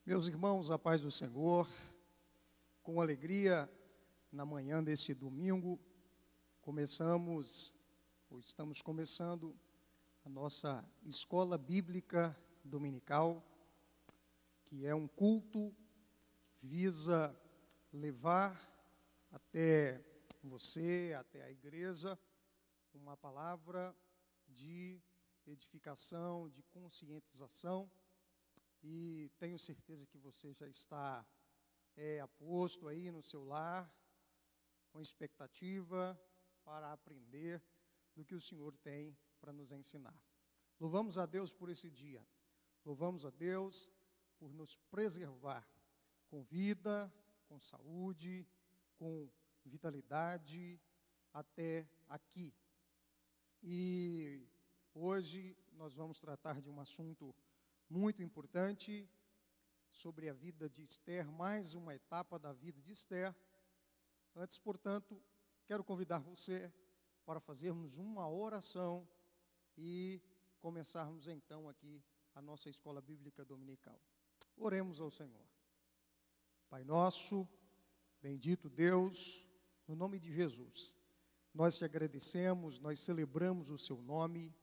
Meus irmãos, a paz do Senhor, com alegria, na manhã deste domingo, estamos começando a nossa escola bíblica dominical, que é um culto que visa levar até você, até a igreja, uma palavra de edificação, de conscientização, e tenho certeza que você já está aposto aí no seu lar, com expectativa para aprender do que o Senhor tem para nos ensinar. Louvamos a Deus por esse dia, louvamos a Deus por nos preservar com vida, com saúde, com vitalidade até aqui. E hoje nós vamos tratar de um assunto muito importante sobre a vida de Esther, mais uma etapa da vida de Esther. Antes, portanto, quero convidar você para fazermos uma oração e começarmos então aqui a nossa escola bíblica dominical. Oremos ao Senhor. Pai nosso, bendito Deus, no nome de Jesus, nós te agradecemos, nós celebramos o seu nome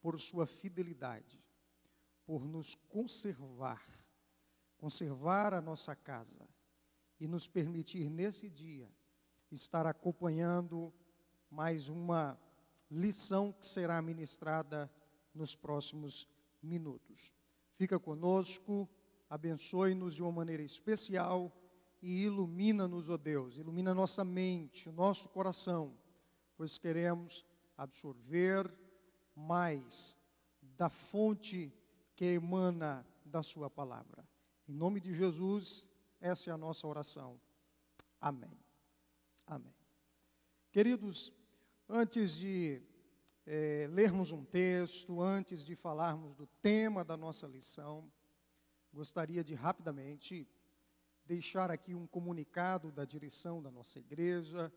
por sua fidelidade, por nos conservar a nossa casa e nos permitir nesse dia estar acompanhando mais uma lição que será ministrada nos próximos minutos. Fica conosco, abençoe-nos de uma maneira especial e ilumina-nos, ó Deus, ilumina nossa mente, o nosso coração, pois queremos absorver mais da fonte que emana da sua palavra. Em nome de Jesus, essa é a nossa oração. Amém. Amém. Queridos, antes de lermos um texto, antes de falarmos do tema da nossa lição, gostaria de rapidamente deixar aqui um comunicado da direção da nossa igreja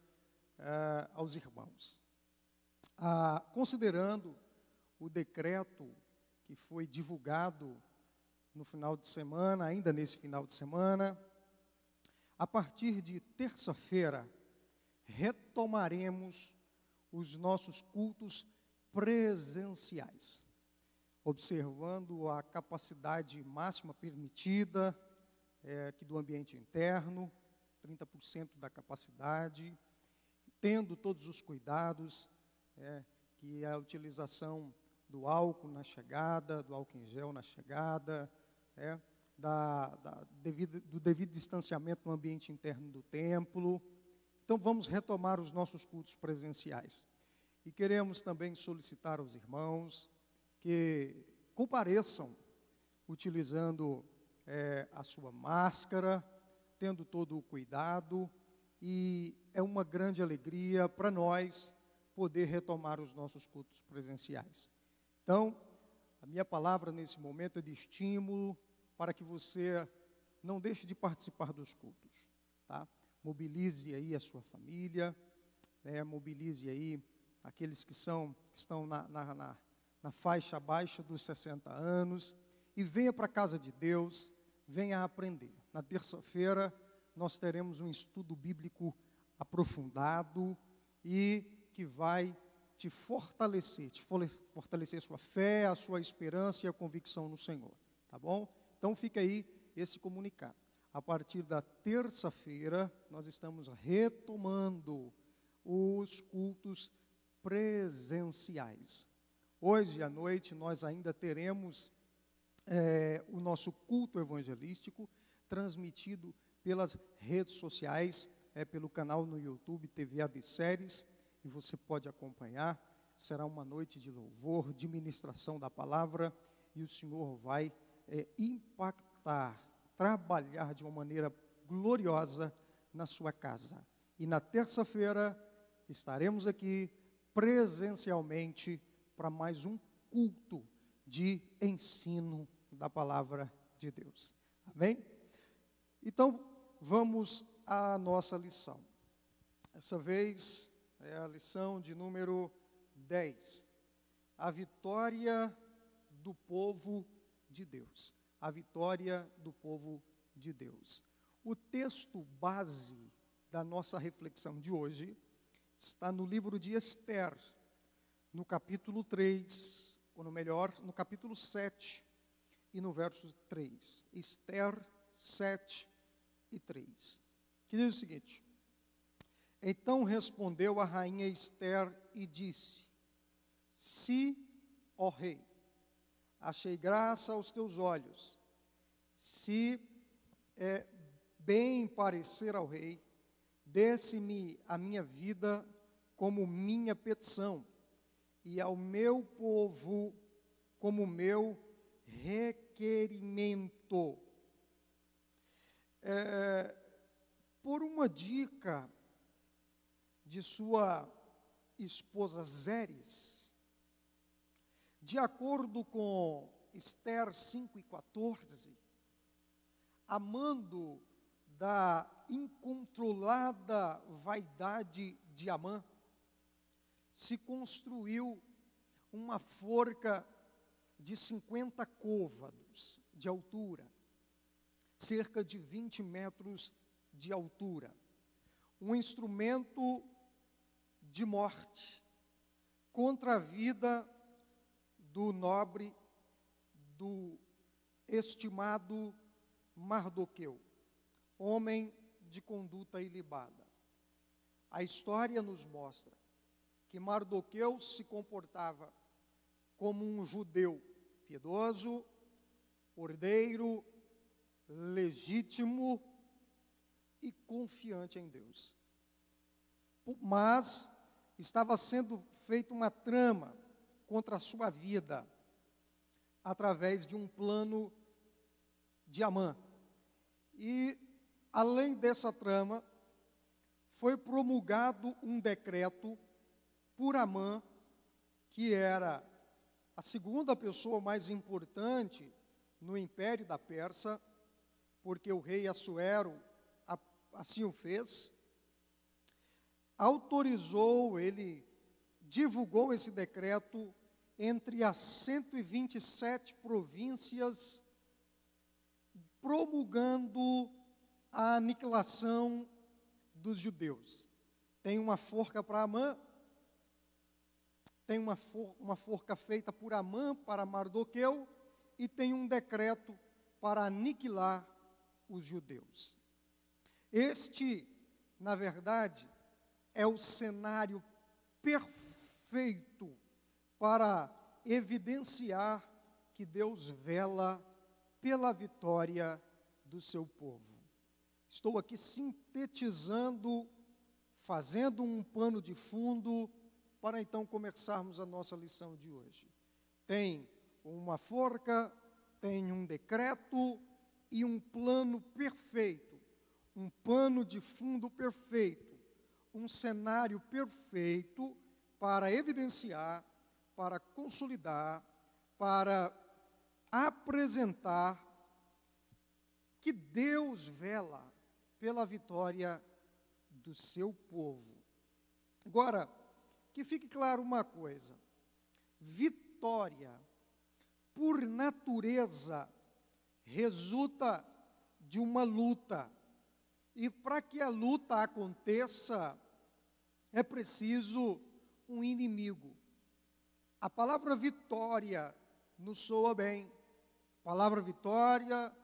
aos irmãos. Considerando o decreto que foi divulgado no final de semana, ainda nesse final de semana, a partir de terça-feira, retomaremos os nossos cultos presenciais, observando a capacidade máxima permitida aqui do ambiente interno, 30% da capacidade, tendo todos os cuidados, que a utilização do álcool na chegada, do álcool em gel na chegada, do devido distanciamento no ambiente interno do templo. Então, vamos retomar os nossos cultos presenciais. E queremos também solicitar aos irmãos que compareçam utilizando a sua máscara, tendo todo o cuidado, e é uma grande alegria para nós poder retomar os nossos cultos presenciais. Então, a minha palavra nesse momento é de estímulo para que você não deixe de participar dos cultos, tá? Mobilize aí a sua família, mobilize aí aqueles que estão na faixa abaixo dos 60 anos e venha para a casa de Deus, venha aprender. Na terça-feira nós teremos um estudo bíblico aprofundado e que vai te fortalecer sua fé, a sua esperança e a convicção no Senhor, tá bom? Então fica aí esse comunicado. A partir da terça-feira, nós estamos retomando os cultos presenciais. Hoje à noite nós ainda teremos o nosso culto evangelístico transmitido pelas redes sociais, pelo canal no YouTube TV AD Séries, e você pode acompanhar. Será uma noite de louvor, de ministração da palavra, e o Senhor vai impactar, trabalhar de uma maneira gloriosa na sua casa. E na terça-feira estaremos aqui presencialmente para mais um culto de ensino da palavra de Deus. Amém? Então, vamos à nossa lição. Essa vez é a lição de número 10. A vitória do povo de Deus. a vitória do povo de Deus. O texto base da nossa reflexão de hoje está no livro de Ester, no capítulo 3, ou no melhor, no capítulo 7 e no verso 3. Ester 7 e 3. Que diz o seguinte: então respondeu a rainha Ester e disse: se, ó rei, achei graça aos teus olhos, se bem parecer ao rei, desse-me a minha vida como minha petição, e ao meu povo como meu requerimento. Por uma dica de sua esposa Zeres, de acordo com Ester 5:14, amando da incontrolada vaidade de Amã, se construiu uma forca de 50 côvados de altura, cerca de 20 metros de altura, um instrumento de morte contra a vida do nobre, do estimado Mardoqueu, homem de conduta ilibada. A história nos mostra que Mardoqueu se comportava como um judeu piedoso, ordeiro, legítimo e confiante em Deus. Mas estava sendo feita uma trama contra a sua vida através de um plano de Amã. E, além dessa trama, foi promulgado um decreto por Amã, que era a segunda pessoa mais importante no Império da Pérsia, porque o rei Assuero assim o fez, autorizou, ele divulgou esse decreto entre as 127 províncias, promulgando a aniquilação dos judeus. Tem uma forca para Amã, tem uma forca feita por Amã para Mardoqueu, e tem um decreto para aniquilar os judeus. Este, na verdade, é o cenário perfeito para evidenciar que Deus vela pela vitória do seu povo. Estou aqui sintetizando, fazendo um pano de fundo, para então começarmos a nossa lição de hoje. Tem uma forca, tem um decreto e um plano perfeito, um pano de fundo perfeito, um cenário perfeito para evidenciar, para consolidar, para apresentar que Deus vela pela vitória do seu povo. Agora, que fique claro uma coisa: vitória, por natureza, resulta de uma luta. E para que a luta aconteça, é preciso um inimigo. A palavra vitória nos soa bem. A palavra vitória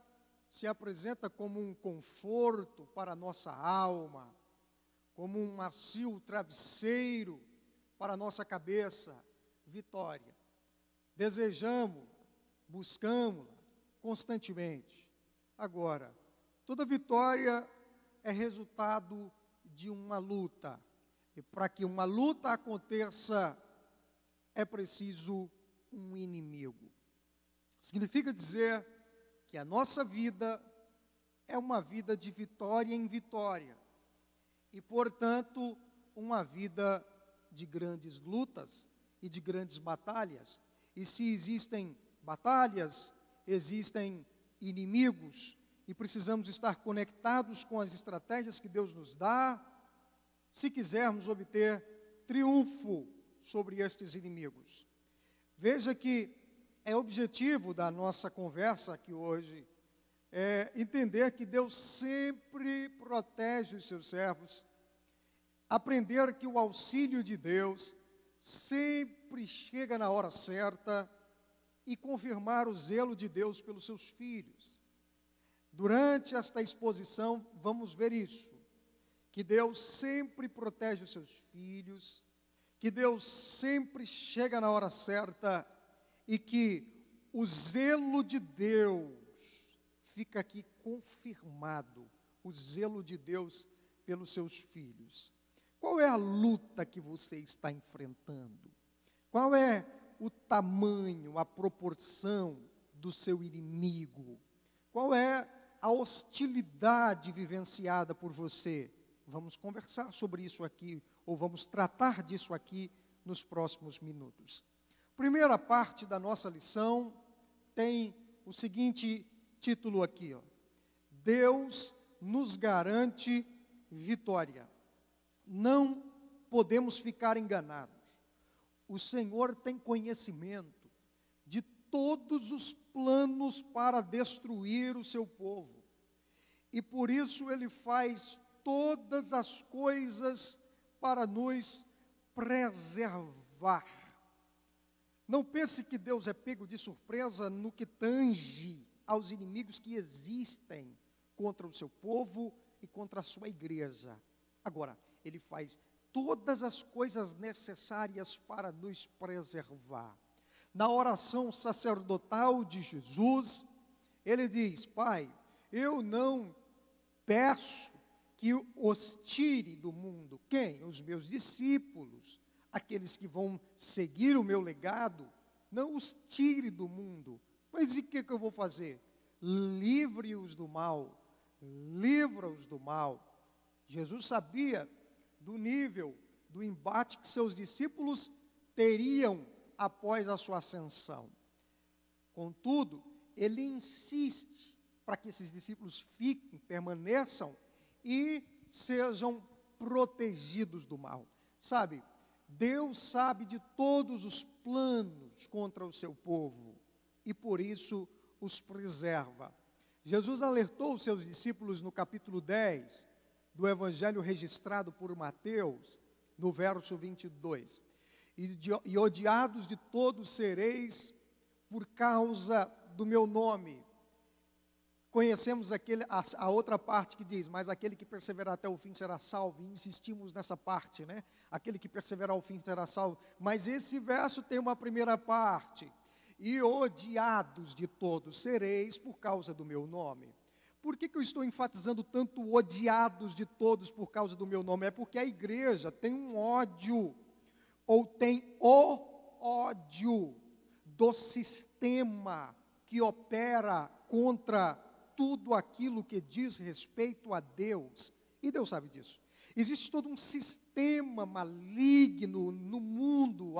se apresenta como um conforto para a nossa alma, como um macio travesseiro para a nossa cabeça. Vitória. Desejamos, buscamos constantemente. Agora, toda vitória é resultado de uma luta. E para que uma luta aconteça, é preciso um inimigo. Significa dizer que a nossa vida é uma vida de vitória em vitória. E, portanto, uma vida de grandes lutas e de grandes batalhas. E se existem batalhas, existem inimigos, e precisamos estar conectados com as estratégias que Deus nos dá, se quisermos obter triunfo sobre estes inimigos. Veja que é objetivo da nossa conversa aqui hoje entender que Deus sempre protege os seus servos, aprender que o auxílio de Deus sempre chega na hora certa e confirmar o zelo de Deus pelos seus filhos. Durante esta exposição, vamos ver isso, que Deus sempre protege os seus filhos, que Deus sempre chega na hora certa e que o zelo de Deus fica aqui confirmado, o zelo de Deus pelos seus filhos. Qual é a luta que você está enfrentando? Qual é o tamanho, a proporção do seu inimigo? Qual é a hostilidade vivenciada por você? Vamos conversar sobre isso aqui, ou vamos tratar disso aqui nos próximos minutos. Primeira parte da nossa lição tem o seguinte título aqui, ó: Deus nos garante vitória. Não podemos ficar enganados. O Senhor tem conhecimento de todos os planos para destruir o seu povo. E por isso Ele faz todas as coisas para nos preservar. Não pense que Deus é pego de surpresa no que tange aos inimigos que existem contra o seu povo e contra a sua igreja. Agora, Ele faz todas as coisas necessárias para nos preservar. Na oração sacerdotal de Jesus, Ele diz: Pai, eu não peço que os tire do mundo. Quem? Os meus discípulos, aqueles que vão seguir o meu legado. Não os tire do mundo. Mas e o que eu vou fazer? Livre-os do mal, livra-os do mal. Jesus sabia do nível, do embate que seus discípulos teriam após a sua ascensão. Contudo, Ele insiste para que esses discípulos fiquem, permaneçam e sejam protegidos do mal. Sabe, Deus sabe de todos os planos contra o seu povo e por isso os preserva. Jesus alertou os seus discípulos no capítulo 10 do evangelho registrado por Mateus, no verso 22. E odiados de todos sereis por causa do meu nome. Conhecemos a outra parte que diz: mas aquele que perseverar até o fim será salvo. E insistimos nessa parte, né? Aquele que perseverar ao fim será salvo. Mas esse verso tem uma primeira parte: e odiados de todos sereis por causa do meu nome. Por que eu estou enfatizando tanto odiados de todos por causa do meu nome? É porque a igreja tem um ódio, ou tem o ódio do sistema que opera contra tudo aquilo que diz respeito a Deus. E Deus sabe disso. Existe todo um sistema maligno no mundo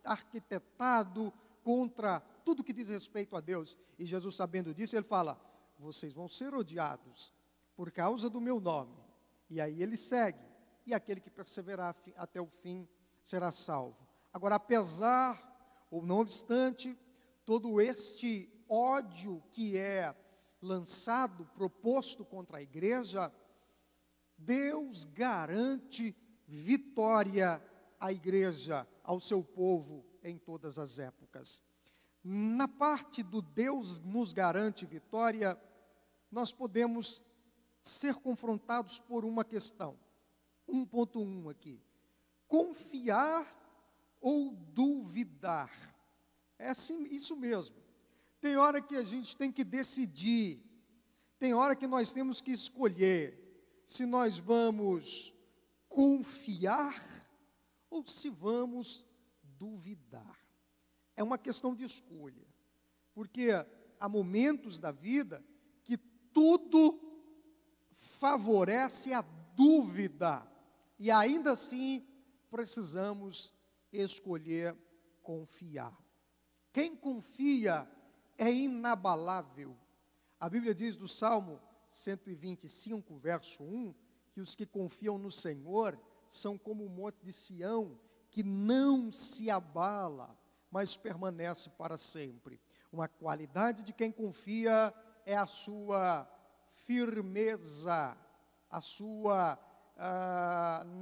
arquitetado contra tudo que diz respeito a Deus. E Jesus, sabendo disso, Ele fala: vocês vão ser odiados por causa do meu nome. E aí Ele segue: e aquele que perseverar até o fim será salvo. Agora, apesar, ou não obstante, todo este ódio que é lançado, proposto contra a igreja, Deus garante vitória à igreja, ao seu povo, em todas as épocas. Na parte do Deus nos garante vitória, nós podemos ser confrontados por uma questão. 1.1 aqui. Confiar ou duvidar? É assim, isso mesmo. Tem hora que a gente tem que decidir, tem hora que nós temos que escolher se nós vamos confiar ou se vamos duvidar. É uma questão de escolha, porque há momentos da vida que tudo favorece a dúvida, e ainda assim precisamos escolher confiar. Quem confia é inabalável. A Bíblia diz do Salmo 125, verso 1, que os que confiam no Senhor são como o monte de Sião, que não se abala. mas permanece para sempre. Uma qualidade de quem confia é a sua firmeza, a sua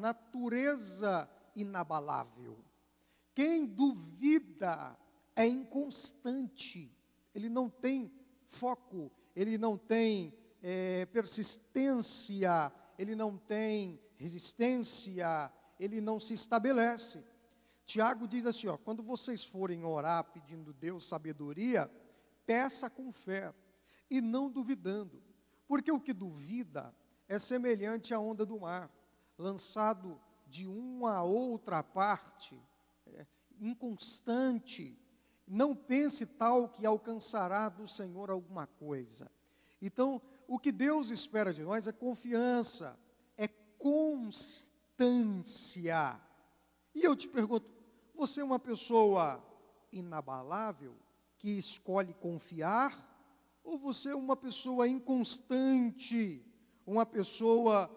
natureza inabalável. Quem duvida é inconstante, ele não tem foco, ele não tem persistência, ele não tem resistência, ele não se estabelece. Tiago diz assim, quando vocês forem orar pedindo Deus sabedoria, peça com fé e não duvidando, porque o que duvida é semelhante à onda do mar, lançado de uma a outra parte, inconstante. Não pense tal que alcançará do Senhor alguma coisa. Então, o que Deus espera de nós é confiança, é constância. E eu te pergunto, você é uma pessoa inabalável, que escolhe confiar, ou você é uma pessoa inconstante, uma pessoa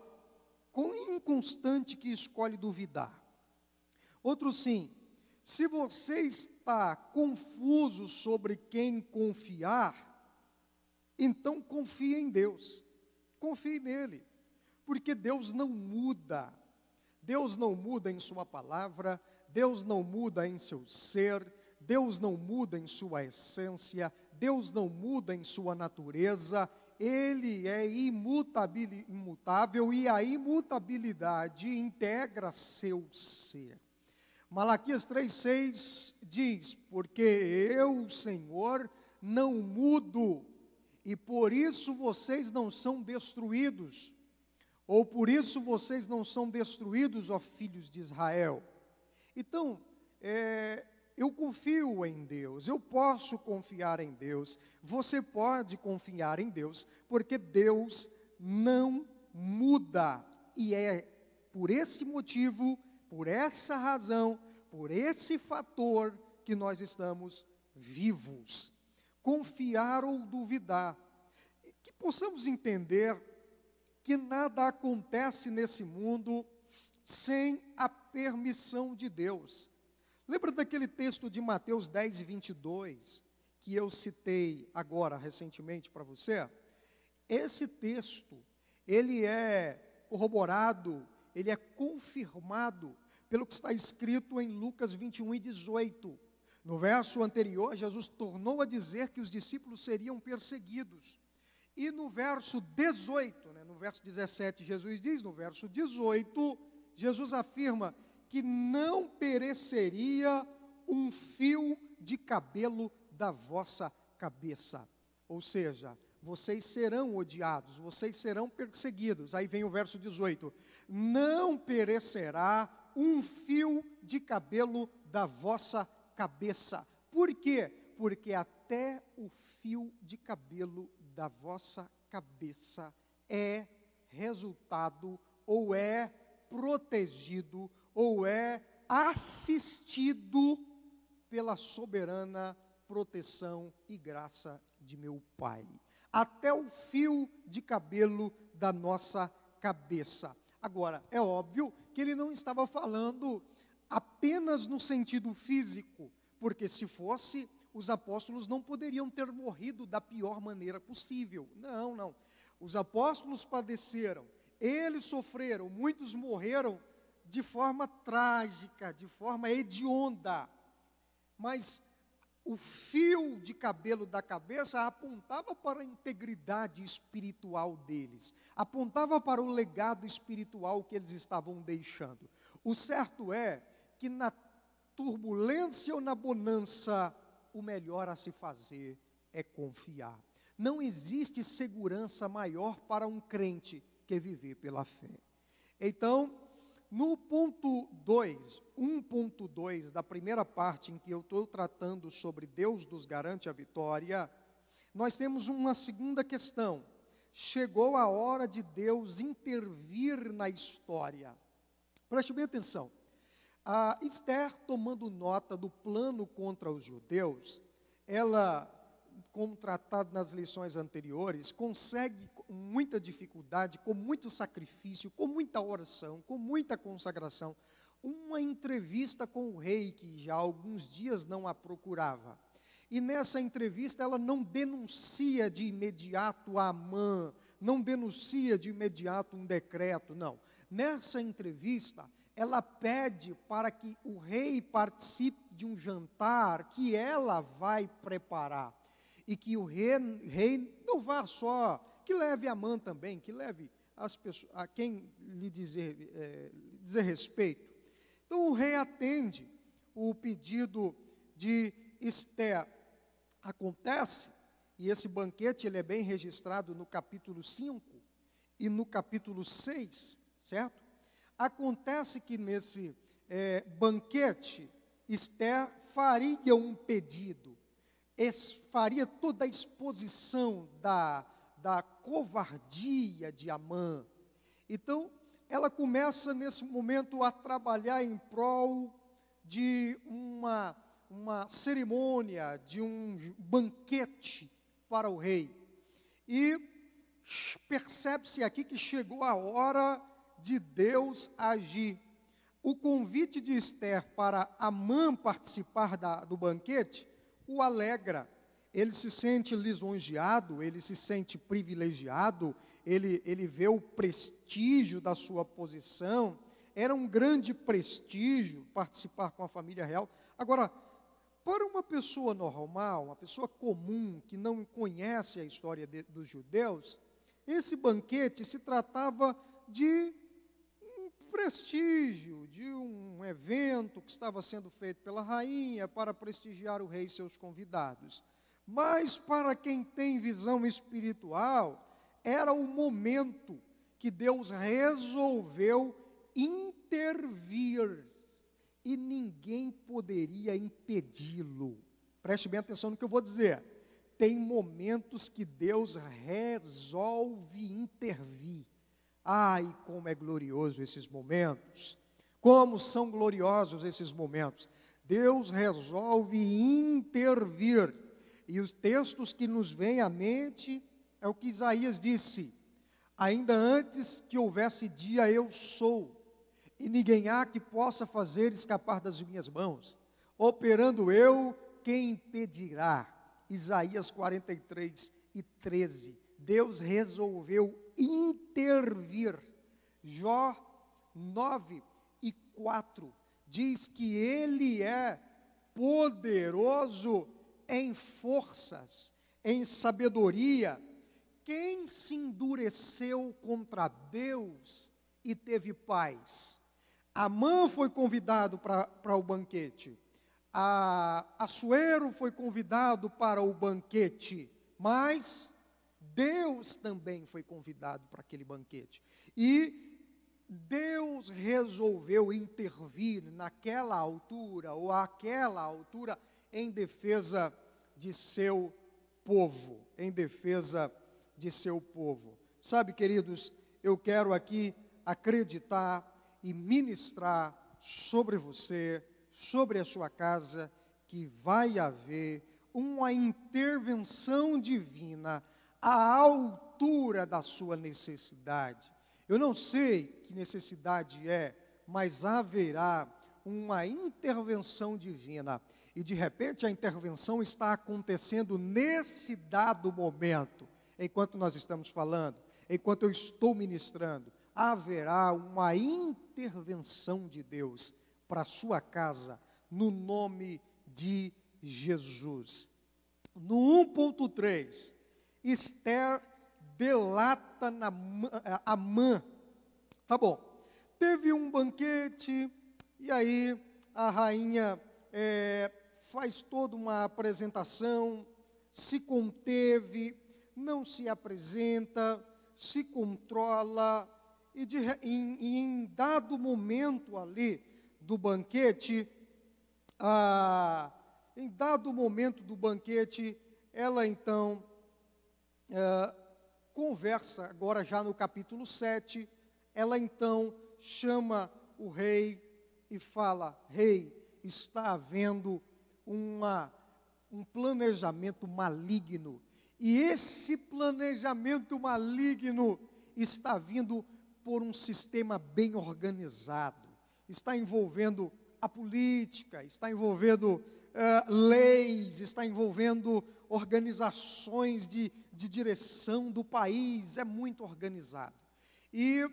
inconstante que escolhe duvidar? Outro sim, se você está confuso sobre quem confiar, então confie em Deus, confie nele, porque Deus não muda em sua palavra, Deus não muda em seu ser, Deus não muda em sua essência, Deus não muda em sua natureza, Ele é imutável e a imutabilidade integra seu ser. Malaquias 3,6 diz, porque eu, Senhor, não mudo, e por isso vocês não são destruídos, ou por isso vocês não são destruídos, ó filhos de Israel. Então, eu confio em Deus, eu posso confiar em Deus, você pode confiar em Deus, porque Deus não muda, e é por esse motivo, por essa razão, por esse fator que nós estamos vivos. Confiar ou duvidar, que possamos entender que nada acontece nesse mundo sem a permissão de Deus. Lembra daquele texto de Mateus 10:22, que eu citei agora, recentemente, para você? Esse texto, ele é corroborado, ele é confirmado pelo que está escrito em Lucas 21:18. No verso anterior, Jesus tornou a dizer que os discípulos seriam perseguidos. E no verso 18, no verso 17, Jesus diz, no verso 18, Jesus afirma que não pereceria um fio de cabelo da vossa cabeça. Ou seja, vocês serão odiados, vocês serão perseguidos. Aí vem o verso 18, não perecerá um fio de cabelo da vossa cabeça. Por quê? Porque até o fio de cabelo da vossa cabeça é resultado, ou é protegido, ou é assistido pela soberana proteção e graça de meu Pai. Até o fio de cabelo da nossa cabeça. Agora, é óbvio que ele não estava falando apenas no sentido físico, porque se fosse, os apóstolos não poderiam ter morrido da pior maneira possível. Não. Os apóstolos padeceram, eles sofreram, muitos morreram de forma trágica, de forma hedionda. Mas o fio de cabelo da cabeça apontava para a integridade espiritual deles, apontava para o legado espiritual que eles estavam deixando. O certo é que na turbulência ou na bonança, o melhor a se fazer é confiar. Não existe segurança maior para um crente que viver pela fé. Então, no ponto 2, 1.2 da primeira parte em que eu estou tratando sobre Deus nos garante a vitória, nós temos uma segunda questão. Chegou a hora de Deus intervir na história. Preste bem atenção. A Esther, tomando nota do plano contra os judeus, ela, como tratado nas lições anteriores, consegue com muita dificuldade, com muito sacrifício, com muita oração, com muita consagração, uma entrevista com o rei, que já há alguns dias não a procurava. E nessa entrevista ela não denuncia de imediato a Amã, não denuncia de imediato um decreto, não. Nessa entrevista, ela pede para que o rei participe de um jantar que ela vai preparar. E que o rei não vá só, que leve Amã também, que leve as pessoas, a quem lhe dizer respeito. Então o rei atende o pedido de Esther. Acontece, e esse banquete ele é bem registrado no capítulo 5 e no capítulo 6, certo? Acontece que nesse banquete, Esther faria um pedido, faria toda a exposição da covardia de Amã. Então, ela começa nesse momento a trabalhar em prol de uma cerimônia, de um banquete para o rei. E percebe-se aqui que chegou a hora de Deus agir. O convite de Esther para Amã participar do banquete o alegra. Ele se sente lisonjeado, ele se sente privilegiado, ele vê o prestígio da sua posição. Era um grande prestígio participar com a família real. Agora, para uma pessoa normal, uma pessoa comum, que não conhece a história dos judeus, esse banquete se tratava de um prestígio, de um evento que estava sendo feito pela rainha para prestigiar o rei e seus convidados. Mas para quem tem visão espiritual, era o momento que Deus resolveu intervir e ninguém poderia impedi-lo. Preste bem atenção no que eu vou dizer. Tem momentos que Deus resolve intervir. Ai, como é glorioso esses momentos. Como são gloriosos esses momentos. Deus resolve intervir. E os textos que nos vêm à mente é o que Isaías disse: ainda antes que houvesse dia, eu sou, e ninguém há que possa fazer escapar das minhas mãos. Operando eu, quem impedirá? Isaías 43:13. Deus resolveu intervir. Jó 9:4 diz que Ele é poderoso em forças, em sabedoria. Quem se endureceu contra Deus e teve paz? Amã foi convidado para o banquete. Assuero foi convidado para o banquete. Mas Deus também foi convidado para aquele banquete. E Deus resolveu intervir naquela altura ou àquela altura em defesa de seu povo, em defesa de seu povo. Sabe, queridos, eu quero aqui acreditar e ministrar sobre você, sobre a sua casa, que vai haver uma intervenção divina à altura da sua necessidade. Eu não sei que necessidade é, mas haverá uma intervenção divina. E de repente a intervenção está acontecendo nesse dado momento, enquanto nós estamos falando, enquanto eu estou ministrando. Haverá uma intervenção de Deus para a sua casa, no nome de Jesus. No 1.3, Esther delata Amã. Tá bom, teve um banquete, e aí a rainha faz toda uma apresentação, se conteve, não se apresenta, se controla, e em dado momento ali do banquete, ela então conversa, agora já no capítulo 7, ela então chama o rei e fala: rei, está havendo um planejamento maligno, e esse planejamento maligno está vindo por um sistema bem organizado, está envolvendo a política, está envolvendo leis, está envolvendo organizações de direção do país, é muito organizado. E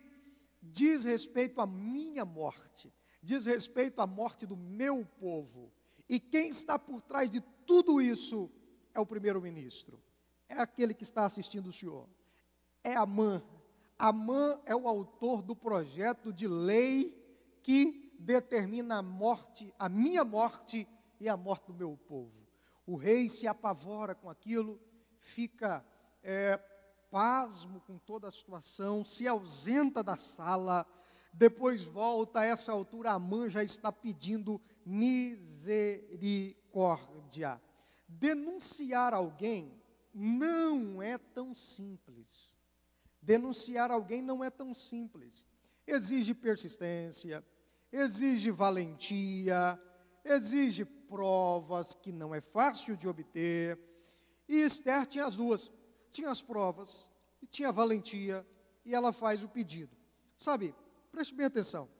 diz respeito à minha morte, diz respeito à morte do meu povo. E quem está por trás de tudo isso é o primeiro-ministro, é aquele que está assistindo o senhor, é Amã. Amã é o autor do projeto de lei que determina a morte, a minha morte e a morte do meu povo. O rei se apavora com aquilo, fica pasmo com toda a situação, se ausenta da sala, depois volta. A essa altura Amã já está pedindo misericórdia. Denunciar alguém não é tão simples. Denunciar alguém não é tão simples. Exige persistência, exige valentia, exige provas que não é fácil de obter. E Esther tinha as duas, tinha as provas e tinha a valentia, e ela faz o pedido. Sabe, preste bem atenção.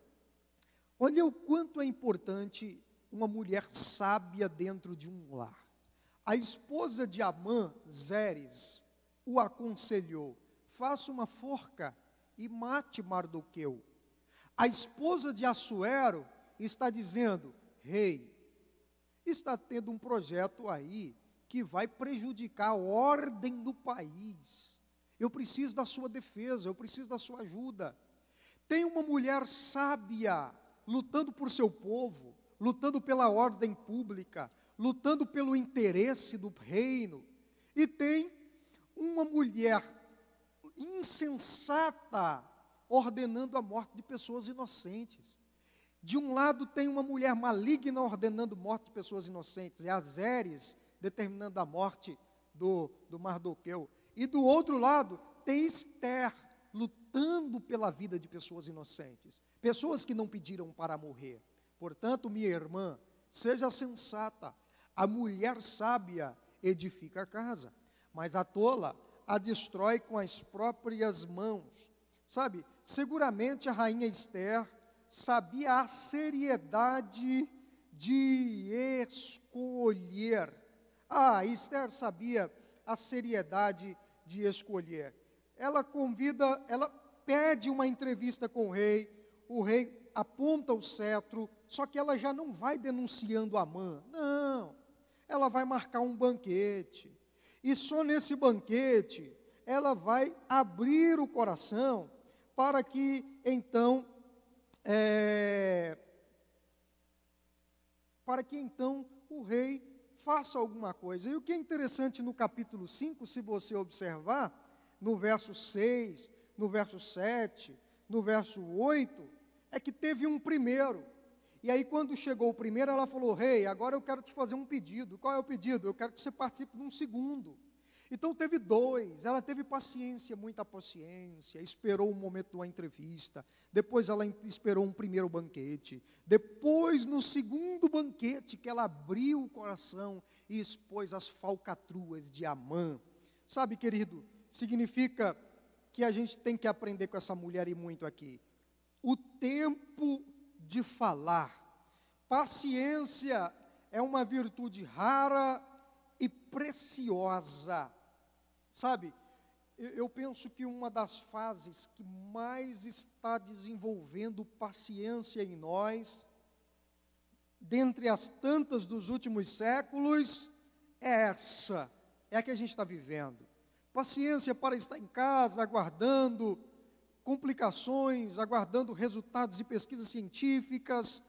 Olha o quanto é importante uma mulher sábia dentro de um lar. A esposa de Amã, Zeres, o aconselhou: faça uma forca e mate Mardoqueu. A esposa de Assuero está dizendo: rei, está tendo um projeto aí que vai prejudicar a ordem do país. Eu preciso da sua defesa, eu preciso da sua ajuda. Tem uma mulher sábia lutando por seu povo, lutando pela ordem pública, lutando pelo interesse do reino. E tem uma mulher insensata ordenando a morte de pessoas inocentes. De um lado tem uma mulher maligna ordenando morte de pessoas inocentes, é a Zeres determinando a morte do Mardoqueu. E do outro lado tem Esther lutando pela vida de pessoas inocentes, pessoas que não pediram para morrer. Portanto, minha irmã, seja sensata. A mulher sábia edifica a casa, mas a tola a destrói com as próprias mãos. Sabe, seguramente a rainha Esther sabia a seriedade de escolher. Esther sabia a seriedade de escolher. Ela pede uma entrevista com o rei aponta o cetro, só que ela já não vai denunciando Amã, não, ela vai marcar um banquete, e só nesse banquete ela vai abrir o coração para que então o rei faça alguma coisa. E o que é interessante no capítulo 5, se você observar, no verso 6, no verso 7, no verso 8, é que teve um primeiro. E aí quando chegou o primeiro, ela falou: rei, agora eu quero te fazer um pedido. Qual é o pedido? Eu quero que você participe de um segundo. Então teve dois, ela teve paciência, muita paciência, esperou o momento de uma entrevista, depois ela esperou um primeiro banquete, depois no segundo banquete que ela abriu o coração e expôs as falcatruas de Amã. Sabe, querido, significa que a gente tem que aprender com essa mulher e muito aqui. O tempo de falar. Paciência é uma virtude rara e preciosa. Sabe, eu penso que uma das fases que mais está desenvolvendo paciência em nós, dentre as tantas dos últimos séculos, é essa, é a que a gente está vivendo. Paciência para estar em casa, aguardando complicações, aguardando resultados de pesquisas científicas,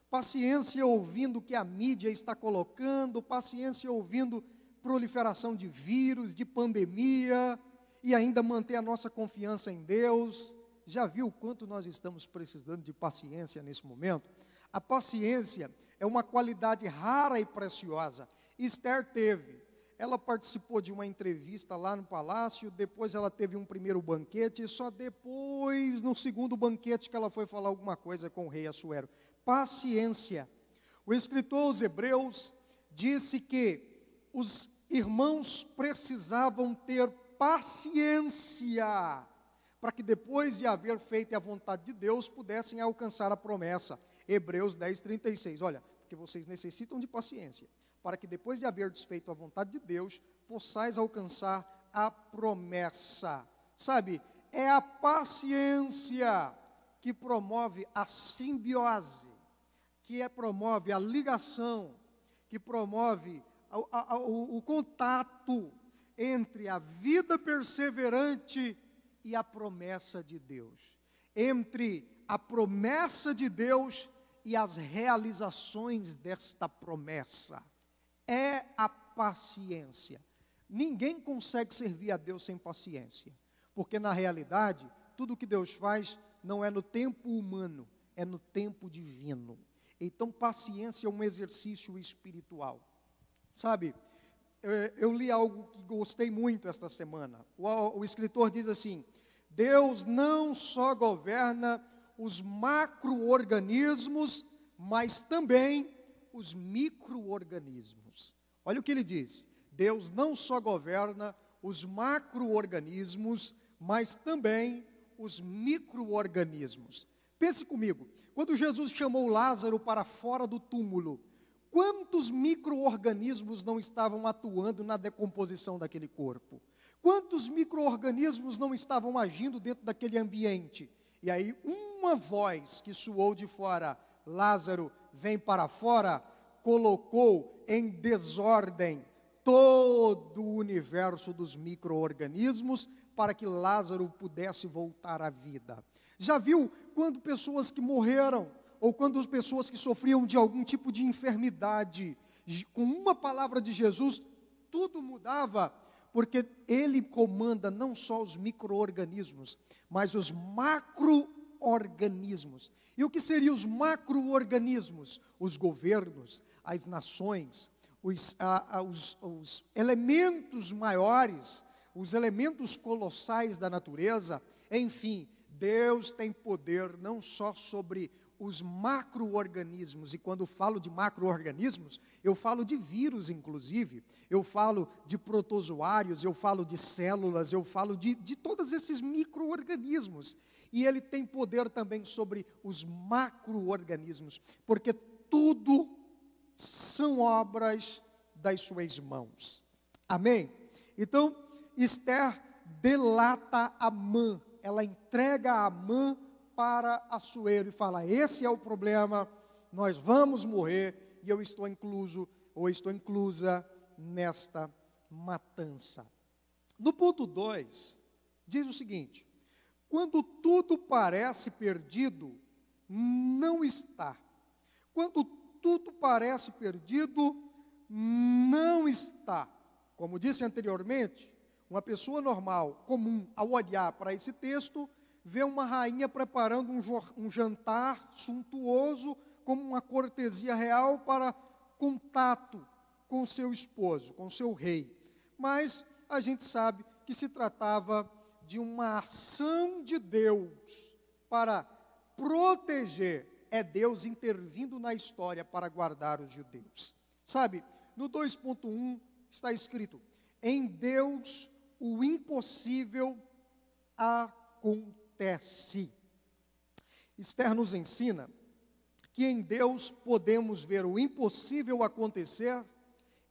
paciência ouvindo o que a mídia está colocando, paciência ouvindo proliferação de vírus, de pandemia, e ainda manter a nossa confiança em Deus. Já viu o quanto nós estamos precisando de paciência nesse momento? A paciência é uma qualidade rara e preciosa. Esther teve. Ela participou de uma entrevista lá no palácio, depois ela teve um primeiro banquete, e só depois, no segundo banquete, que ela foi falar alguma coisa com o rei Assuero. Paciência. O escritor aos Hebreus disse que os irmãos precisavam ter paciência, para que depois de haver feito a vontade de Deus, pudessem alcançar a promessa. Hebreus 10, 36. Olha, porque vocês necessitam de paciência, para que depois de haver desfeito a vontade de Deus, possais alcançar a promessa. Sabe, é a paciência que promove a simbiose, promove a ligação, que promove o contato entre a vida perseverante e a promessa de Deus, entre a promessa de Deus e as realizações desta promessa. É a paciência. Ninguém consegue servir a Deus sem paciência, porque na realidade, tudo que Deus faz não é no tempo humano, é no tempo divino. Então, paciência é um exercício espiritual. Sabe, eu li algo que gostei muito esta semana. O escritor diz assim: Deus não só governa os macro-organismos, mas também os micro-organismos. Olha o que ele diz: Deus não só governa os macro-organismos, mas também os micro-organismos. Pense comigo, quando Jesus chamou Lázaro para fora do túmulo, quantos micro-organismos não estavam atuando na decomposição daquele corpo? Quantos micro-organismos não estavam agindo dentro daquele ambiente? E aí uma voz que soou de fora: Lázaro, vem para fora, colocou em desordem todo o universo dos micro-organismos para que Lázaro pudesse voltar à vida. Já viu quando pessoas que morreram, ou quando as pessoas que sofriam de algum tipo de enfermidade, com uma palavra de Jesus, tudo mudava? Porque Ele comanda não só os micro-organismos, mas os macro-organismos. E o que seriam os macro-organismos? Os governos, as nações, os elementos maiores, os elementos colossais da natureza. Enfim, Deus tem poder não só sobre os macro-organismos, e quando falo de macro-organismos, eu falo de vírus, inclusive, eu falo de protozoários, eu falo de células, eu falo de todos esses micro-organismos, e Ele tem poder também sobre os macro-organismos, porque tudo são obras das suas mãos. Amém? Então, Esther delata Amã, ela entrega a Amã para Assuero e fala: esse é o problema, nós vamos morrer, e eu estou incluso, ou estou inclusa nesta matança. No ponto 2, diz o seguinte: quando tudo parece perdido, não está. Quando tudo parece perdido, não está. Como disse anteriormente, uma pessoa normal, comum, ao olhar para esse texto, vê uma rainha preparando um jantar suntuoso, como uma cortesia real para contato com seu esposo, com seu rei. Mas a gente sabe que se tratava de uma ação de Deus para proteger, é Deus intervindo na história para guardar os judeus. Sabe, no 2.1 está escrito: em Deus o impossível acontece. Esther nos ensina que em Deus podemos ver o impossível acontecer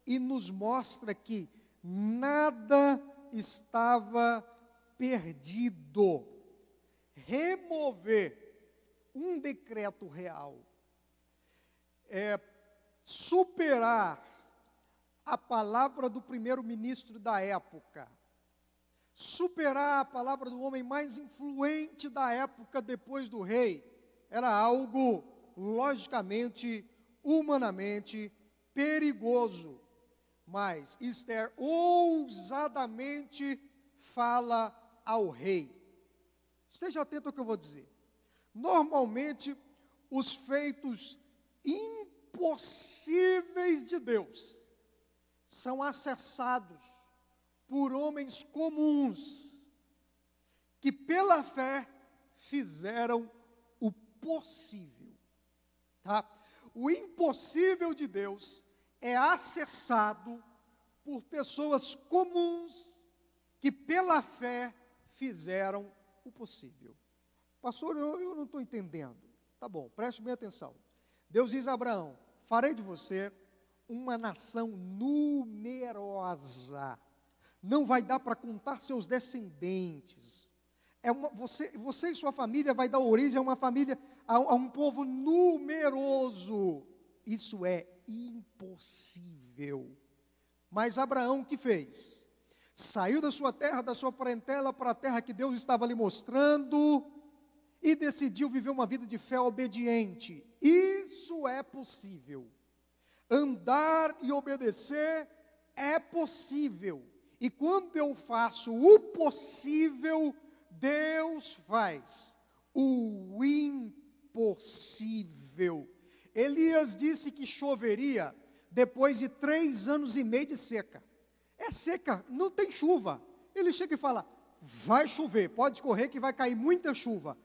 e nos mostra que nada estava perdido. Remover um decreto real é superar a palavra do primeiro-ministro da época, superar a palavra do homem mais influente da época depois do rei, era algo logicamente, humanamente perigoso. Mas Esther ousadamente fala ao rei. Esteja atento ao que eu vou dizer. Normalmente, os feitos impossíveis de Deus são acessados por homens comuns, que pela fé fizeram o possível. Tá? O impossível de Deus é acessado por pessoas comuns, que pela fé fizeram o possível. Pastor, eu não estou entendendo. Tá bom, preste bem atenção. Deus diz a Abraão: farei de você uma nação numerosa, não vai dar para contar seus descendentes. Você e sua família vai dar origem a uma família, a um povo numeroso. Isso é impossível. Mas Abraão o que fez? Saiu da sua terra, da sua parentela, para a terra que Deus estava lhe mostrando, e decidiu viver uma vida de fé obediente. Isso é possível. Andar e obedecer é possível. E quando eu faço o possível, Deus faz o impossível. Elias disse que choveria depois de 3 anos e meio de seca. É seca, não tem chuva. Ele chega e fala: vai chover, pode correr que vai cair muita chuva.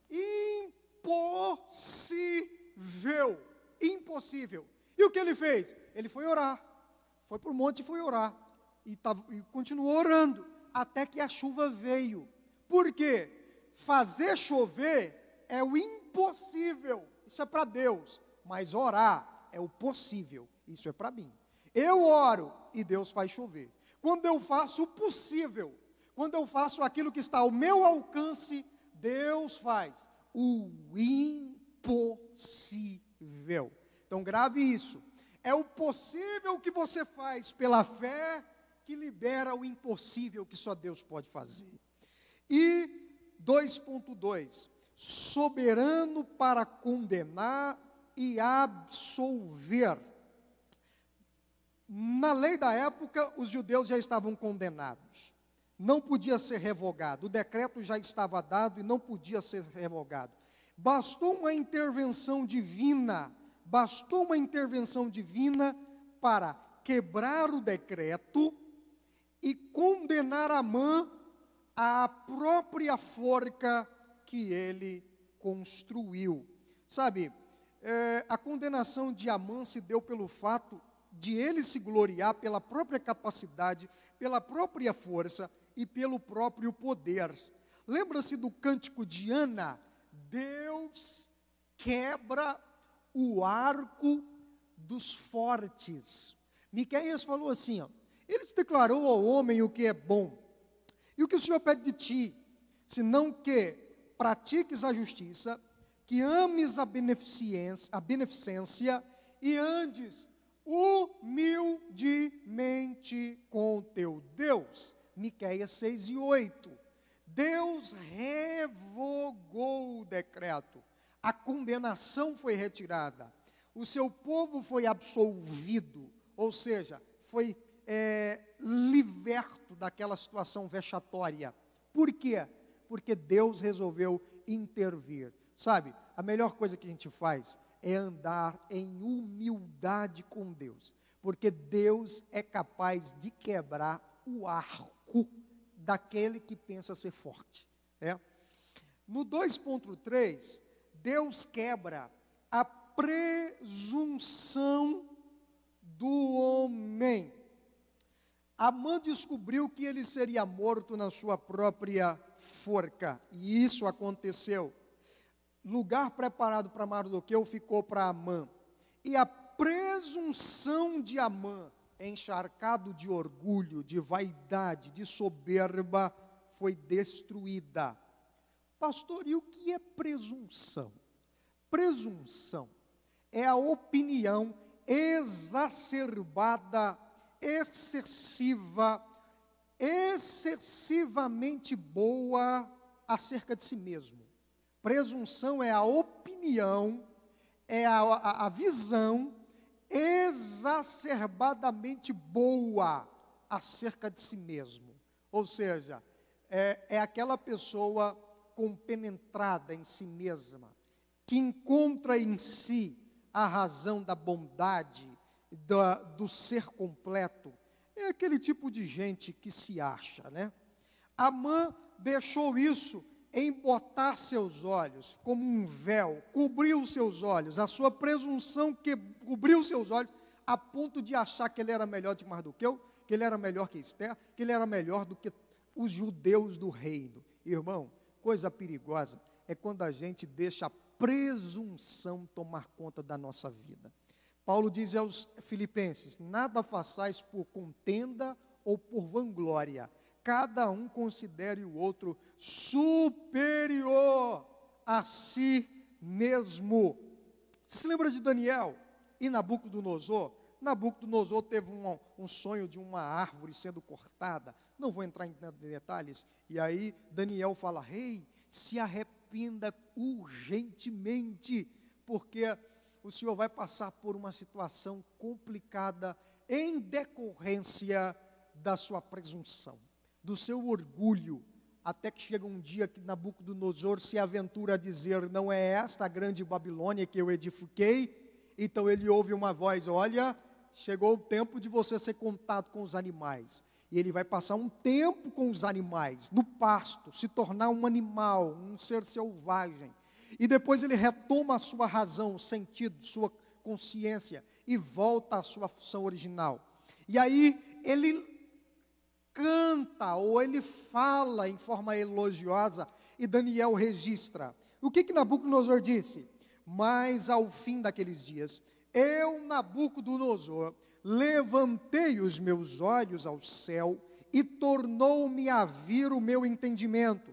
Impossível, impossível. E o que ele fez? Ele foi orar, foi para o monte e foi orar. E continuou orando, até que a chuva veio. Por quê? Fazer chover é o impossível, isso é para Deus. Mas orar é o possível, isso é para mim. Eu oro e Deus faz chover. Quando eu faço o possível, quando eu faço aquilo que está ao meu alcance, Deus faz o impossível. Então grave isso. É o possível que você faz pela fé que libera o impossível que só Deus pode fazer. E 2.2, soberano para condenar e absolver. Na lei da época, os judeus já estavam condenados. Não podia ser revogado. O decreto já estava dado e não podia ser revogado. Bastou uma intervenção divina para quebrar o decreto e condenar Amã à própria forca que ele construiu. Sabe, a condenação de Amã se deu pelo fato de ele se gloriar pela própria capacidade, pela própria força e pelo próprio poder. Lembra-se do cântico de Ana? Deus quebra o arco dos fortes. Miqueias falou assim, ó: ele te declarou ao homem o que é bom. E o que o Senhor pede de ti? Senão que pratiques a justiça, que ames a beneficência e andes humildemente com teu Deus. Miqueias 6:8. Deus revogou o decreto. A condenação foi retirada. O seu povo foi absolvido, ou seja, foi liberto daquela situação vexatória. Por quê? Porque Deus resolveu intervir. Sabe, a melhor coisa que a gente faz é andar em humildade com Deus, porque Deus é capaz de quebrar o arco daquele que pensa ser forte. No 2.3, Deus quebra a presunção do homem. Amã descobriu que ele seria morto na sua própria forca, e isso aconteceu. Lugar preparado para Mardoqueu ficou para Amã, e a presunção de Amã, encharcado de orgulho, de vaidade, de soberba, foi destruída. Pastor, e o que é presunção? Presunção é a opinião exacerbada, excessivamente boa acerca de si mesmo. Presunção é a opinião, é a visão exacerbadamente boa acerca de si mesmo. Ou seja, é aquela pessoa compenetrada em si mesma, que encontra em si a razão da bondade, do ser completo. É aquele tipo de gente que se acha, né? Amã deixou isso embotar seus olhos como um véu, cobriu seus olhos, a sua presunção que cobriu seus olhos, a ponto de achar que ele era melhor de Mardoqueu, que ele era melhor que Esther, que ele era melhor do que os judeus do reino. Irmão, coisa perigosa é quando a gente deixa a presunção tomar conta da nossa vida. Paulo diz aos Filipenses: nada façais por contenda ou por vanglória, cada um considere o outro superior a si mesmo. Se lembra de Daniel e Nabucodonosor? Nabucodonosor teve um sonho de uma árvore sendo cortada, não vou entrar em detalhes, e aí Daniel fala: rei, se arrependa urgentemente, porque o senhor vai passar por uma situação complicada em decorrência da sua presunção, do seu orgulho, até que chega um dia que Nabucodonosor se aventura a dizer: não é esta a grande Babilônia que eu edifiquei? Então ele ouve uma voz: olha, chegou o tempo de você ser contado com os animais. E ele vai passar um tempo com os animais, no pasto, se tornar um animal, um ser selvagem. E depois ele retoma a sua razão, o sentido, sua consciência, e volta à sua função original. E aí ele canta, ou ele fala em forma elogiosa, e Daniel registra. O que Nabucodonosor disse? Mas ao fim daqueles dias, eu, Nabucodonosor, levantei os meus olhos ao céu, e tornou-me a vir o meu entendimento,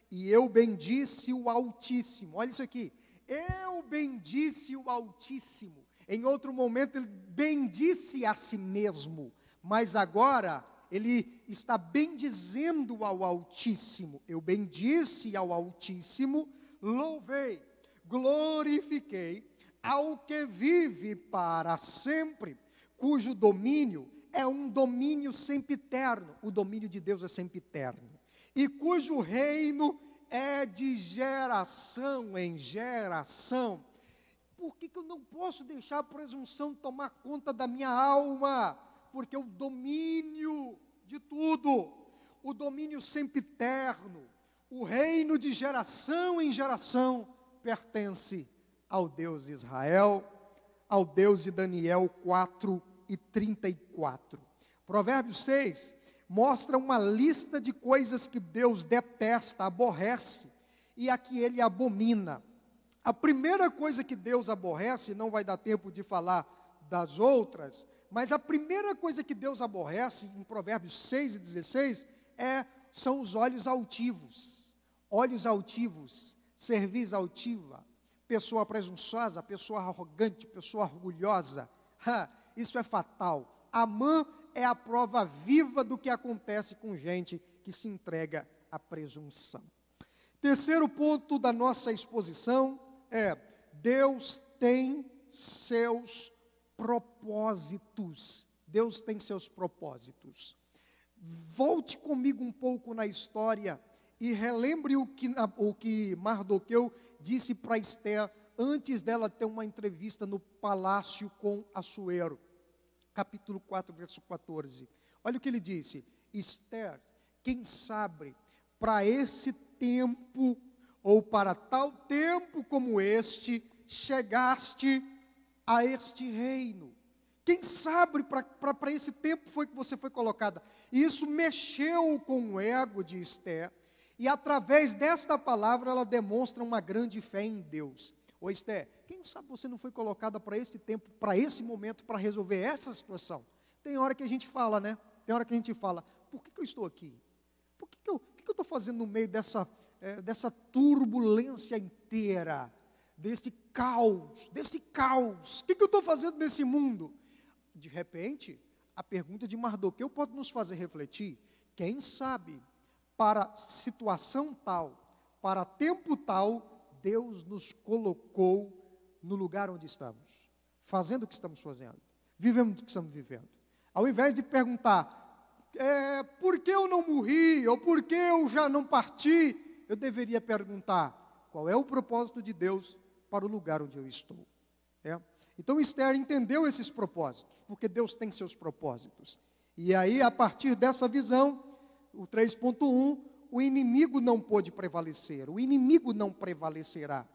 e eu bendisse o Altíssimo. Olha isso aqui, eu bendisse o Altíssimo. Em outro momento ele bendisse a si mesmo, mas agora ele está bendizendo ao Altíssimo. Eu bendisse ao Altíssimo, louvei, glorifiquei ao que vive para sempre, cujo domínio é um domínio sempiterno. O domínio de Deus é sempiterno, e cujo reino é de geração em geração. Por que eu não posso deixar a presunção tomar conta da minha alma? Porque o domínio de tudo, o domínio sempiterno, o reino de geração em geração, pertence ao Deus de Israel, ao Deus de Daniel 4:34. Provérbios 6 mostra uma lista de coisas que Deus detesta, aborrece, e a que Ele abomina. A primeira coisa que Deus aborrece, não vai dar tempo de falar das outras, mas a primeira coisa que Deus aborrece, em Provérbios 6:16, são os olhos altivos. Olhos altivos, cerviz altiva, pessoa presunçosa, pessoa arrogante, pessoa orgulhosa. Isso é fatal. Amã é a prova viva do que acontece com gente que se entrega à presunção. Terceiro ponto da nossa exposição é: Deus tem seus propósitos. Deus tem seus propósitos. Volte comigo um pouco na história e relembre o que Mardoqueu disse para Esther antes dela ter uma entrevista no palácio com Assuero. Capítulo 4, verso 14. Olha o que ele disse: Esther, quem sabe para esse tempo, ou para tal tempo como este, chegaste a este reino. Quem sabe para esse tempo foi que você foi colocada. E isso mexeu com o ego de Esther, e através desta palavra ela demonstra uma grande fé em Deus. Ô Esther, quem sabe você não foi colocada para este tempo, para esse momento, para resolver essa situação? Tem hora que a gente fala, né? Tem hora que a gente fala: por que eu estou aqui? O que eu estou fazendo no meio dessa turbulência inteira, desse caos? O que eu estou fazendo nesse mundo? De repente, a pergunta de Mardoqueu pode nos fazer refletir. Quem sabe, para situação tal, para tempo tal, Deus nos colocou no lugar onde estamos, fazendo o que estamos fazendo, vivendo o que estamos vivendo. Ao invés de perguntar, por que eu não morri, ou por que eu já não parti, eu deveria perguntar, qual é o propósito de Deus para o lugar onde eu estou? Então Esther entendeu esses propósitos, porque Deus tem seus propósitos. E aí, a partir dessa visão, o 3.1, o inimigo não pôde prevalecer, o inimigo não prevalecerá.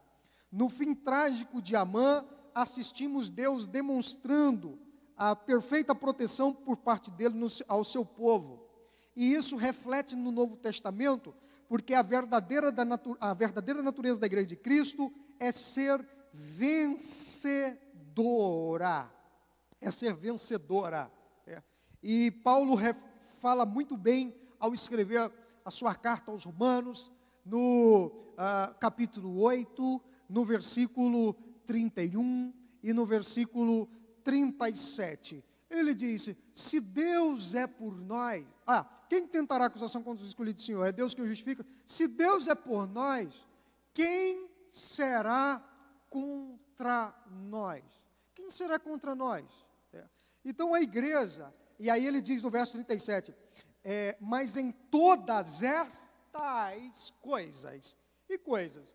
No fim trágico de Amã, assistimos Deus demonstrando a perfeita proteção por parte dele ao seu povo. E isso reflete no Novo Testamento, porque a verdadeira natureza da igreja de Cristo é ser vencedora. É ser vencedora. E Paulo fala muito bem ao escrever a sua carta aos Romanos, no capítulo 8, no versículo 31 e no versículo 37. Ele disse: se Deus é por nós, quem tentará acusação contra os escolhidos do Senhor? É Deus que o justifica. Se Deus é por nós, quem será contra nós? Quem será contra nós? Então a igreja, e aí ele diz no verso 37, mas em todas estas coisas, e coisas,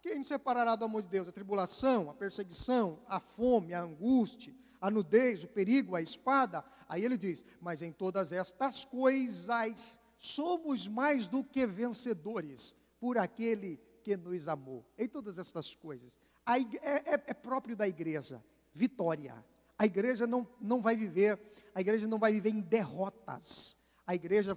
quem nos separará do amor de Deus? A tribulação, a perseguição, a fome, a angústia, a nudez, o perigo, a espada. Aí ele diz, mas em todas estas coisas somos mais do que vencedores por aquele que nos amou. Em todas estas coisas, é próprio da igreja, vitória. A igreja não vai viver em derrotas. A igreja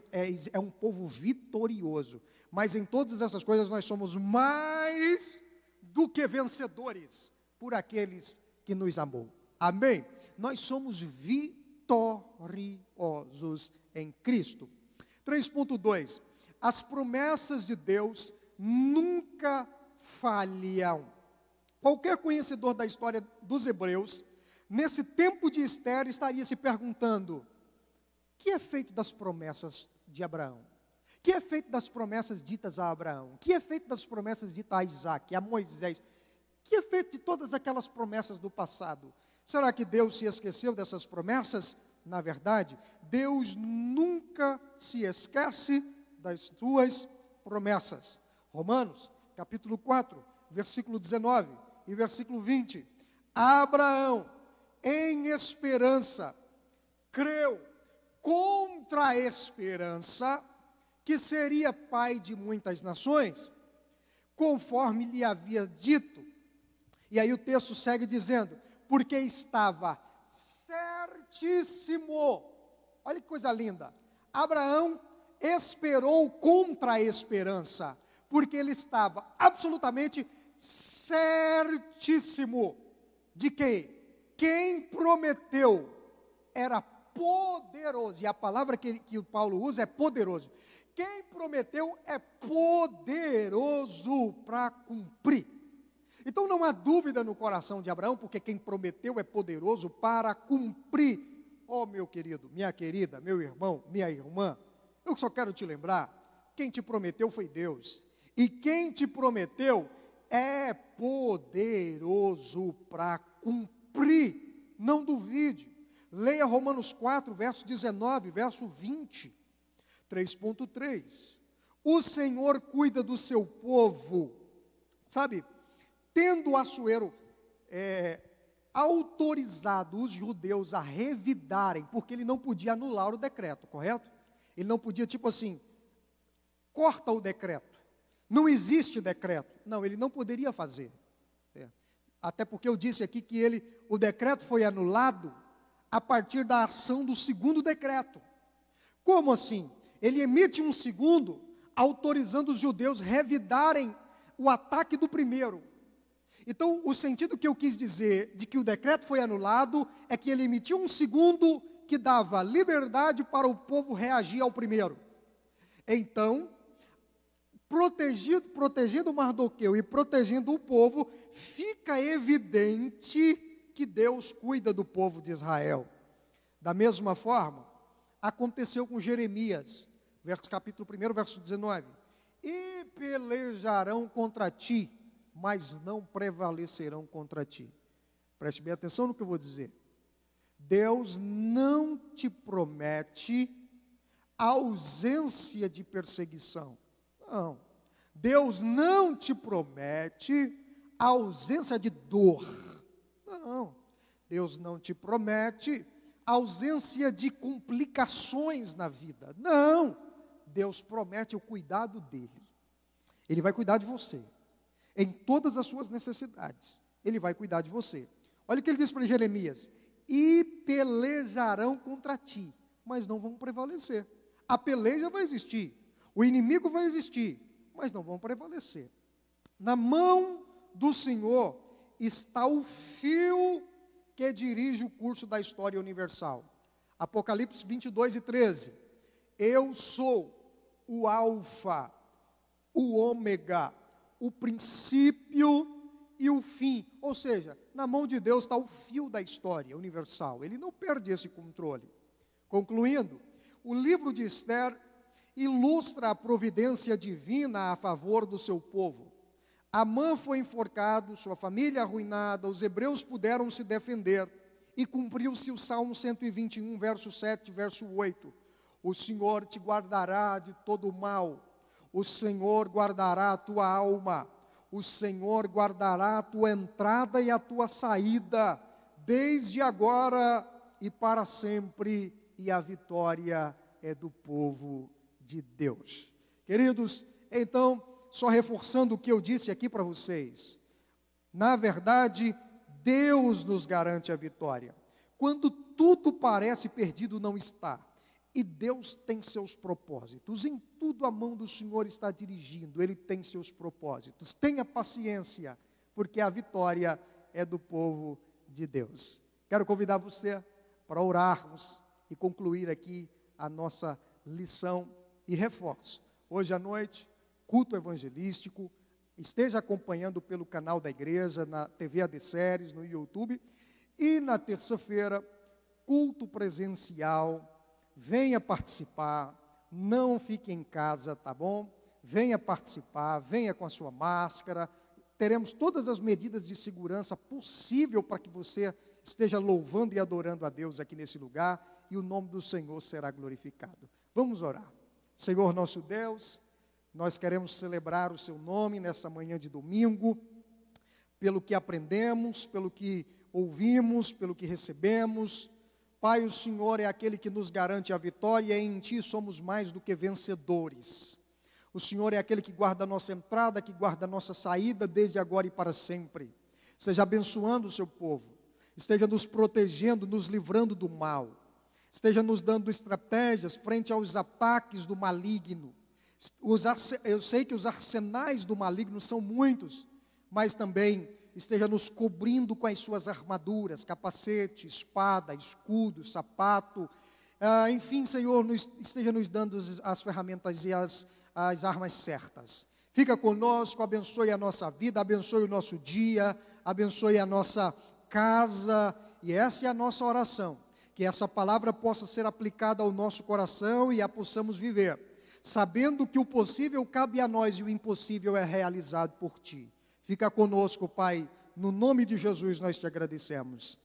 é um povo vitorioso, mas em todas essas coisas nós somos mais do que vencedores por aqueles que nos amou. Amém? Nós somos vitoriosos em Cristo. 3.2, as promessas de Deus nunca falham. Qualquer conhecedor da história dos hebreus, nesse tempo de Esther, estaria se perguntando: o que é feito das promessas de Abraão? O que é feito das promessas ditas a Abraão? O que é feito das promessas ditas a Isaac, a Moisés? O que é feito de todas aquelas promessas do passado? Será que Deus se esqueceu dessas promessas? Na verdade, Deus nunca se esquece das suas promessas. Romanos, capítulo 4, versículo 19 e versículo 20. Abraão, em esperança, creu contra a esperança que seria pai de muitas nações, conforme lhe havia dito. E aí o texto segue dizendo, porque estava certíssimo. Olha que coisa linda. Abraão esperou contra a esperança, porque ele estava absolutamente certíssimo de que quem prometeu era poderoso. E a palavra que o Paulo usa é poderoso. Quem prometeu é poderoso para cumprir. Então não há dúvida no coração de Abraão, porque quem prometeu é poderoso para cumprir. Oh, meu querido, minha querida, meu irmão, minha irmã, eu só quero te lembrar, quem te prometeu foi Deus. E quem te prometeu é poderoso para cumprir. Não duvide. Leia Romanos 4, verso 19, verso 20. 3.3. O Senhor cuida do seu povo. Sabe, tendo Assuero autorizado os judeus a revidarem, porque ele não podia anular o decreto, correto? Ele não podia, tipo assim, corta o decreto. Não existe decreto. Não, ele não poderia fazer. Até porque eu disse aqui que o decreto foi anulado a partir da ação do segundo decreto. Como assim? Ele emite um segundo, autorizando os judeus revidarem o ataque do primeiro. Então, o sentido que eu quis dizer de que o decreto foi anulado é que ele emitiu um segundo que dava liberdade para o povo reagir ao primeiro. Então, protegendo Mardoqueu e protegendo o povo, fica evidente que Deus cuida do povo de Israel. Da mesma forma, aconteceu com Jeremias, capítulo 1, verso 19. E pelejarão contra ti, mas não prevalecerão contra ti. Preste bem atenção no que eu vou dizer. Deus não te promete ausência de perseguição. Não. Deus não te promete ausência de dor. Não. Deus não te promete ausência de complicações na vida. Não. Deus promete o cuidado dele. Ele vai cuidar de você. Em todas as suas necessidades, Ele vai cuidar de você. Olha o que ele diz para Jeremias: e pelejarão contra ti, mas não vão prevalecer. A peleja vai existir, O inimigo vai existir, mas não vão prevalecer. Na mão do Senhor está o fio que dirige o curso da história universal. Apocalipse 22:13. Eu sou o alfa, o ômega, o princípio e o fim. Ou seja, na mão de Deus está o fio da história universal. Ele não perde esse controle. Concluindo, o livro de Esther ilustra a providência divina a favor do seu povo. Amã foi enforcado, sua família arruinada, os hebreus puderam se defender, e cumpriu-se o Salmo 121, verso 7, verso 8. O Senhor te guardará de todo o mal, o Senhor guardará a tua alma, o Senhor guardará a tua entrada e a tua saída, desde agora e para sempre, e a vitória é do povo de Deus. Queridos, então, só reforçando o que eu disse aqui para vocês, na verdade, Deus nos garante a vitória. Quando tudo parece perdido, não está. E Deus tem seus propósitos. Em tudo a mão do Senhor está dirigindo. Ele tem seus propósitos. Tenha paciência, porque a vitória é do povo de Deus. Quero convidar você para orarmos e concluir aqui a nossa lição e reforço. Hoje à noite, culto evangelístico, esteja acompanhando pelo canal da igreja, na TV AD Séries, no YouTube, e na terça-feira, culto presencial. Venha participar, não fique em casa, tá bom? Venha participar, venha com a sua máscara, teremos todas as medidas de segurança possível para que você esteja louvando e adorando a Deus aqui nesse lugar, e o nome do Senhor será glorificado. Vamos orar. Senhor nosso Deus, nós queremos celebrar o seu nome nessa manhã de domingo, pelo que aprendemos, pelo que ouvimos, pelo que recebemos. Pai, o Senhor é aquele que nos garante a vitória, e em Ti somos mais do que vencedores. O Senhor é aquele que guarda a nossa entrada, que guarda a nossa saída, desde agora e para sempre. Esteja abençoando o seu povo, esteja nos protegendo, nos livrando do mal, esteja nos dando estratégias frente aos ataques do maligno. Eu sei que os arsenais do maligno são muitos, mas também esteja nos cobrindo com as suas armaduras, capacete, espada, escudo, sapato, enfim, Senhor, esteja nos dando as ferramentas e as armas certas. Fica conosco, abençoe a nossa vida, abençoe o nosso dia, abençoe a nossa casa, e essa é a nossa oração, que essa palavra possa ser aplicada ao nosso coração e a possamos viver, sabendo que o possível cabe a nós e o impossível é realizado por Ti. Fica conosco, Pai, no nome de Jesus nós te agradecemos.